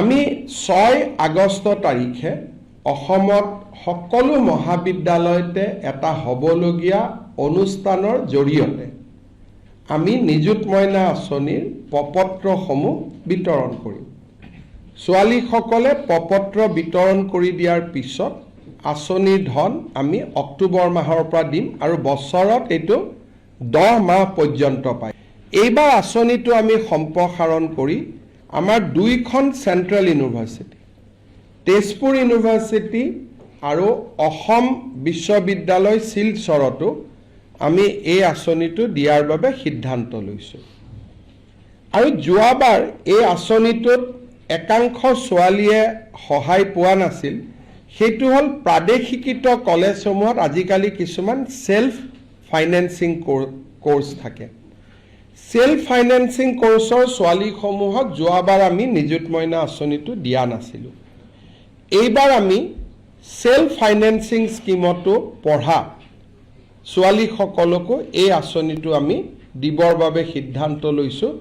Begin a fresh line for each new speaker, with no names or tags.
আমি 6 আগষ্ট তাৰিখে অসমত সকলো মহাবিদ্যালয়তে এটা হ'বলগীয়া অনুষ্ঠানৰ জৰিয়তে আমি নিযুত মইনা আঁচনিৰ প্ৰপত্ৰসমূহ বিতৰণ কৰিম। ছোৱালীসকলে প্ৰপত্ৰ বিতৰণ কৰি দিয়াৰ পিছত আঁচনিৰ ধন আমি অক্টোবৰ মাহৰ পৰা দিম আৰু বছৰত এইটো 10 মাহ পৰ্যন্ত পায়। এইবাৰ আঁচনিটো আমি সম্প্ৰসাৰণ কৰি আমাৰ 2খন চেণ্ট্ৰেল ইউনিভাৰ্চিটি, তেজপুৰ ইউনিভাৰ্চিটি আৰু অসম বিশ্ববিদ্যালয় শিলচৰতো আমি এই আঁচনিটো দিয়াৰ বাবে সিদ্ধান্ত লৈছোঁ। আৰু যোৱাবাৰ এই আঁচনিটোত একাংশ ছোৱালীয়ে সহায় পোৱা নাছিল। সেইটো হ'ল প্ৰাদেশিকৃত কলেজসমূহত আজিকালি কিছুমান সেল্ফ ফাইনেন্সিং কোৰ্স থাকে। সেল্ফ ফাইনেন্সিং কোৰ্সৰ ছোৱালীসমূহক যোৱাবাৰ আমি নিযুত মইনা আঁচনিটো দিয়া নাছিলোঁ। এইবাৰ আমি সেল্ফ ফাইনেন্সিং স্কিমতো পঢ়া ছোৱালীসকলকো এই আঁচনিটো আমি দিবৰ বাবে সিদ্ধান্ত লৈছোঁ।